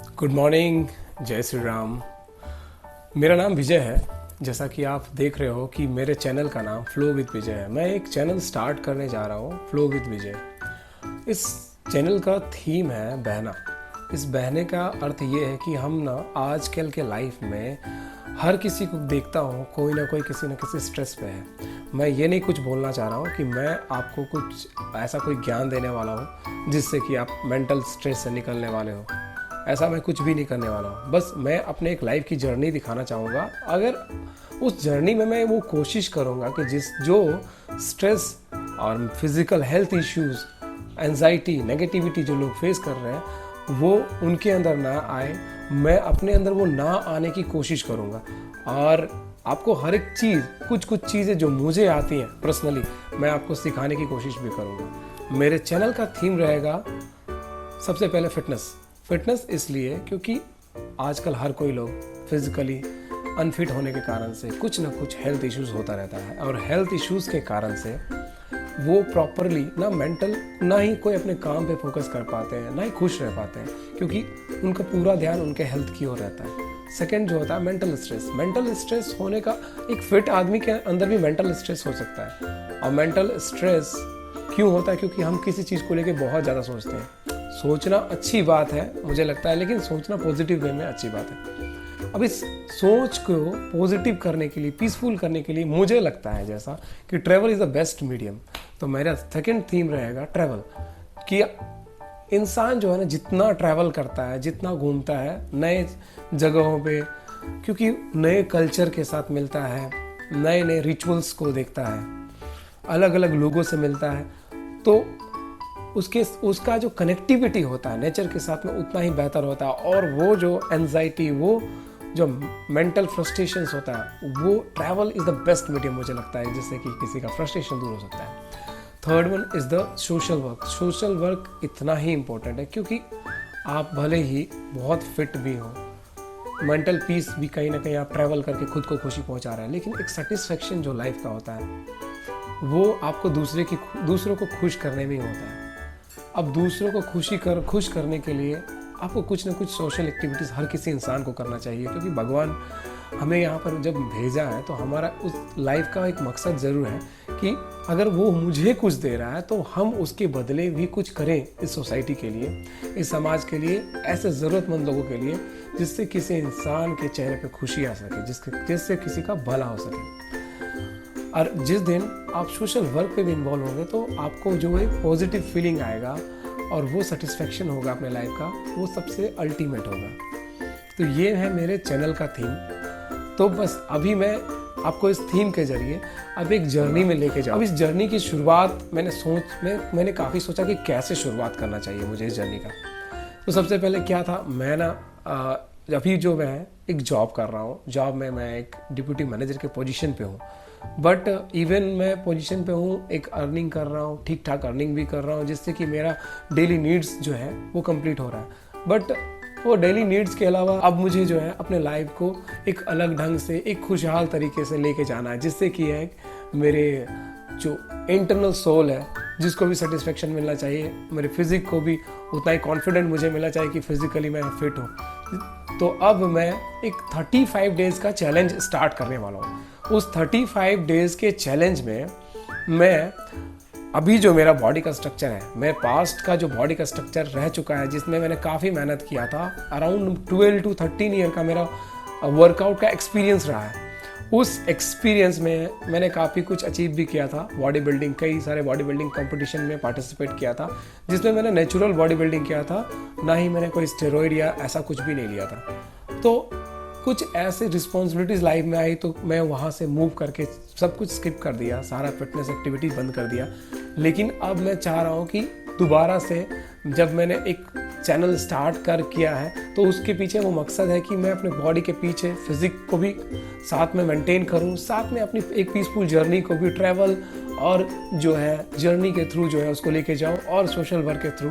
Good morning, जय श्री राम। मेरा नाम विजय है। जैसा कि आप देख रहे हो कि मेरे चैनल का नाम फ्लो विद विजय है। मैं एक चैनल स्टार्ट करने जा रहा हूँ, फ्लो विद विजय। इस चैनल का थीम है बहना। इस बहने का अर्थ ये है कि हम ना आजकल के लाइफ में हर किसी को देखता हूँ, कोई ना कोई किसी न किसी स्ट्रेस पे है। मैं ये नहीं कुछ बोलना चाह रहा हूँ कि मैं आपको कुछ ऐसा कोई ज्ञान देने वाला हूँ जिससे कि आप मेंटल स्ट्रेस से निकलने वाले हो। ऐसा मैं कुछ भी नहीं करने वाला हूँ। बस मैं अपने एक लाइफ की जर्नी दिखाना चाहूँगा। अगर उस जर्नी में मैं वो कोशिश करूँगा कि जो स्ट्रेस और physical health issues, anxiety, negativity जो लोग फेस कर रहे हैं वो उनके अंदर ना आए, मैं अपने अंदर वो ना आने की कोशिश करूँगा। और आपको हर एक चीज़, कुछ चीज़ें जो मुझे आती हैं पर्सनली, मैं आपको सिखाने की कोशिश भी करूँगा। मेरे चैनल का थीम रहेगा सबसे पहले फिटनेस इसलिए क्योंकि आजकल हर कोई लोग फिजिकली अनफिट होने के कारण से कुछ ना कुछ हेल्थ इश्यूज होता रहता है। और हेल्थ इश्यूज के कारण से वो प्रॉपरली ना मेंटल, ना ही कोई अपने काम पे फोकस कर पाते हैं, ना ही खुश रह पाते हैं, क्योंकि उनका पूरा ध्यान उनके हेल्थ की ओर रहता है। सेकेंड जो होता है मेंटल स्ट्रेस होने का, एक फिट आदमी के अंदर भी मेंटल स्ट्रेस हो सकता है। और मेंटल स्ट्रेस क्यों होता है? क्योंकि हम किसी चीज़ को लेकर बहुत ज़्यादा सोचते हैं। सोचना अच्छी बात है मुझे लगता है, लेकिन सोचना पॉजिटिव वे में अच्छी बात है। अब इस सोच को पॉजिटिव करने के लिए, पीसफुल करने के लिए मुझे लगता है जैसा कि travel is the best medium. तो मेरा सेकंड थीम रहेगा ट्रैवल। कि इंसान जो है ना, जितना ट्रैवल करता है, जितना घूमता है नए जगहों पे, क्योंकि नए कल्चर के साथ मिलता है, नए नए रिचुअल्स को देखता है, अलग अलग लोगों से मिलता है, तो उसका जो कनेक्टिविटी होता है नेचर के साथ में उतना ही बेहतर होता है। और वो जो एंजाइटी, वो जो मेंटल फ्रस्ट्रेशंस होता है, वो travel is the best medium मुझे लगता है, जिससे कि किसी का फ्रस्ट्रेशन दूर हो सकता है। Third one is the social work इतना ही इम्पोर्टेंट है, क्योंकि आप भले ही बहुत फिट भी हो, मेंटल पीस भी कहीं ना कहीं आप ट्रैवल करके खुद को खुशी पहुंचा रहे हैं, लेकिन एक सेटिस्फेक्शन जो लाइफ का होता है वो आपको दूसरों को खुश करने में ही होता है। अब दूसरों को खुश करने के लिए आपको कुछ ना कुछ सोशल एक्टिविटीज़ हर किसी इंसान को करना चाहिए, क्योंकि भगवान हमें यहाँ पर जब भेजा है तो हमारा उस लाइफ का एक मकसद ज़रूर है कि अगर वो मुझे कुछ दे रहा है तो हम उसके बदले भी कुछ करें इस सोसाइटी के लिए, इस समाज के लिए, ऐसे ज़रूरतमंद लोगों के लिए, जिससे किसी इंसान के चेहरे पर खुशी आ सके, जिससे किसी का भला हो सके। और जिस दिन आप सोशल वर्क पे भी इन्वॉल्व होंगे तो आपको जो एक पॉजिटिव फीलिंग आएगा और वो सेटिस्फेक्शन होगा अपने लाइफ का, वो सबसे अल्टीमेट होगा। तो ये है मेरे चैनल का थीम। तो बस अभी मैं आपको इस थीम के जरिए अब एक जर्नी में लेके जाऊँ। अब इस जर्नी की शुरुआत मैंने काफ़ी सोचा कि कैसे शुरुआत करना चाहिए मुझे इस जर्नी का। तो सबसे पहले क्या था, मैं ना अभी जो मैं एक जॉब कर रहा हूँ, जॉब में मैं एक डिप्यूटी मैनेजर के पोजीशन पे हूँ। बट इवन मैं पोजीशन पे हूँ, एक अर्निंग कर रहा हूँ, ठीक ठाक अर्निंग भी कर रहा हूँ, जिससे कि मेरा डेली नीड्स जो है वो कंप्लीट हो रहा है। बट वो डेली नीड्स के अलावा अब मुझे जो है अपने लाइफ को एक अलग ढंग से, एक खुशहाल तरीके से लेके जाना है, जिससे कि है मेरे जो इंटरनल सोल है, जिसको भी सेटिस्फेक्शन मिलना चाहिए, मेरे फिजिक को भी उतना ही कॉन्फिडेंट मुझे मिलना चाहिए कि फिजिकली मैं फिट हूँ। तो अब मैं एक 35 डेज़ का चैलेंज स्टार्ट करने वाला हूँ। उस 35 डेज़ के चैलेंज में मैं अभी जो मेरा बॉडी का स्ट्रक्चर है, मेरे पास्ट का जो बॉडी का स्ट्रक्चर रह चुका है, जिसमें मैंने काफ़ी मेहनत किया था, अराउंड 12 to 13 ईयर का मेरा वर्कआउट का एक्सपीरियंस रहा है। उस एक्सपीरियंस में मैंने काफ़ी कुछ अचीव भी किया था। बॉडी बिल्डिंग, कई सारे बॉडी बिल्डिंग कंपटीशन में पार्टिसिपेट किया था, जिसमें मैंने नेचुरल बॉडी बिल्डिंग किया था, ना ही मैंने कोई स्टेरॉइड या ऐसा कुछ भी नहीं लिया था। तो कुछ ऐसे रिस्पॉन्सिबिलिटीज़ लाइफ में आई तो मैं वहाँ से मूव करके सब कुछ स्किप कर दिया, सारा फिटनेस एक्टिविटी बंद कर दिया। लेकिन अब मैं चाह रहा हूँ कि दोबारा से, जब मैंने एक चैनल स्टार्ट किया है तो उसके पीछे वो मकसद है कि मैं अपने बॉडी के पीछे फिजिक को भी साथ में मेंटेन करूँ, साथ में अपनी एक पीसफुल जर्नी को भी ट्रैवल और जो है जर्नी के थ्रू जो है उसको लेके जाऊँ, और सोशल वर्क के थ्रू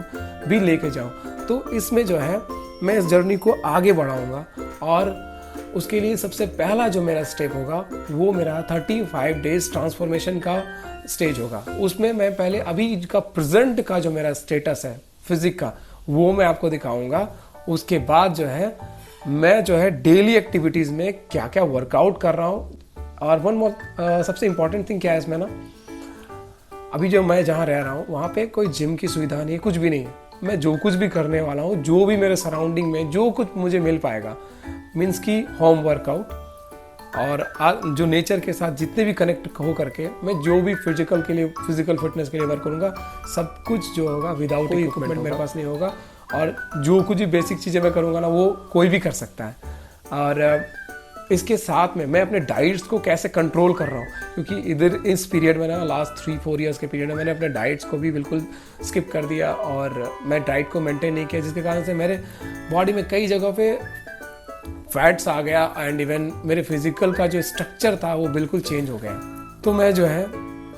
भी लेके जाऊँ। तो इसमें जो है मैं इस जर्नी को आगे बढ़ाऊँगा, और उसके लिए सबसे पहला जो मेरा स्टेप होगा वो मेरा 35 डेज ट्रांसफॉर्मेशन का स्टेज होगा। उसमें मैं पहले अभी का प्रेजेंट का जो मेरा स्टेटस है फिजिक का, वो मैं आपको दिखाऊंगा, उसके बाद जो है मैं जो है डेली एक्टिविटीज़ में क्या क्या वर्कआउट कर रहा हूँ। और वन मोर सबसे इम्पॉर्टेंट थिंग क्या है इसमें ना, अभी जो मैं जहाँ रह रहा हूँ वहाँ पे कोई जिम की सुविधा नहीं है, कुछ भी नहीं है। मैं जो कुछ भी करने वाला हूँ, जो भी मेरे सराउंडिंग में जो कुछ मुझे मिल पाएगा, मीन्स की होम वर्कआउट और जो नेचर के साथ जितने भी कनेक्ट हो करके मैं जो भी फिजिकल फिटनेस के लिए वर्क करूँगा, सब कुछ जो होगा विदाउट कोई इक्विपमेंट मेरे पास नहीं होगा। और जो कुछ भी बेसिक चीज़ें मैं करूँगा ना, वो कोई भी कर सकता है। और इसके साथ में मैं अपने डाइट्स को कैसे कंट्रोल कर रहा हूँ, क्योंकि इधर इस पीरियड में ना लास्ट 3-4 ईयर्स के पीरियड में मैंने अपने डाइट्स को भी बिल्कुल स्किप कर दिया और मैं डाइट को मेंटेन नहीं किया, जिसके कारण से मेरे बॉडी में कई जगहों पे फैट्स आ गया एंड इवन मेरे फिजिकल का जो स्ट्रक्चर था वो बिल्कुल चेंज हो गया। तो मैं जो है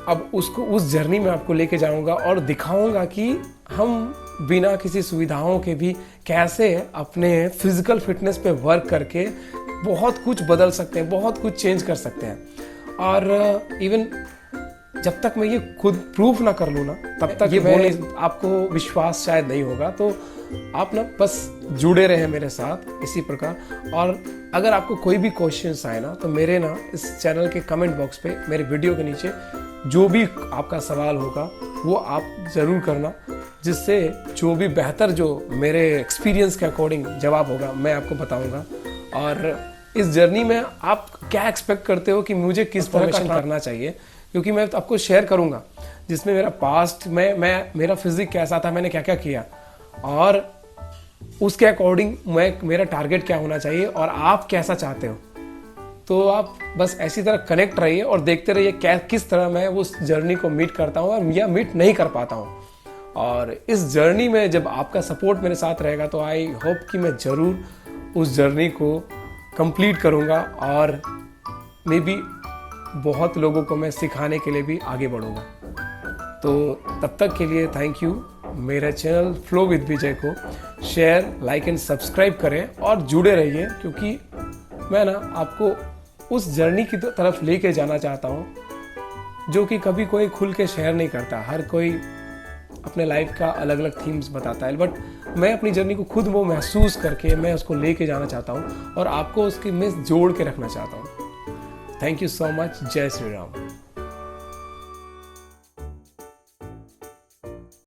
अब उसको उस जर्नी में आपको लेके जाऊंगा और दिखाऊंगा कि हम बिना किसी सुविधाओं के भी कैसे अपने फिजिकल फिटनेस पे वर्क करके बहुत कुछ बदल सकते हैं, बहुत कुछ चेंज कर सकते हैं। और इवन जब तक मैं ये खुद प्रूफ ना कर लूँ ना, तब तक ये आपको विश्वास शायद नहीं होगा। तो आप ना बस जुड़े रहें मेरे साथ इसी प्रकार। और अगर आपको कोई भी क्वेश्चंस आए ना, तो मेरे ना इस चैनल के कमेंट बॉक्स पे मेरे वीडियो के नीचे जो भी आपका सवाल होगा वो आप ज़रूर करना, जिससे जो भी बेहतर जो मेरे एक्सपीरियंस के अकॉर्डिंग जवाब होगा मैं आपको बताऊंगा। और इस जर्नी में आप क्या एक्सपेक्ट करते हो कि मुझे किस तरह का करना चाहिए, क्योंकि मैं आपको शेयर करूंगा जिसमें मेरा पास्ट में मेरा फिजिक कैसा था, मैंने क्या क्या किया और उसके अकॉर्डिंग मेरा टारगेट क्या होना चाहिए और आप कैसा चाहते हो। तो आप बस ऐसी तरह कनेक्ट रहिए और देखते रहिए किस तरह मैं उस जर्नी को मीट करता हूँ या मीट नहीं कर पाता हूँ। और इस जर्नी में जब आपका सपोर्ट मेरे साथ रहेगा तो आई होप कि मैं ज़रूर उस जर्नी को कंप्लीट करूँगा और मे बी बहुत लोगों को मैं सिखाने के लिए भी आगे बढ़ूँगा। तो तब तक के लिए थैंक यू। मेरे चैनल फ्लो विद विजय को शेयर, लाइक एंड सब्सक्राइब करें और जुड़े रहिए, क्योंकि मैं ना आपको उस जर्नी की तरफ लेके जाना चाहता हूँ जो कि कभी कोई खुल के शेयर नहीं करता। हर कोई अपने लाइफ का अलग अलग थीम्स बताता है, बट मैं अपनी जर्नी को खुद वो महसूस करके मैं उसको लेके जाना चाहता हूँ और आपको उसके में जोड़ के रखना चाहता हूँ। Thank you so much. जय श्री राम।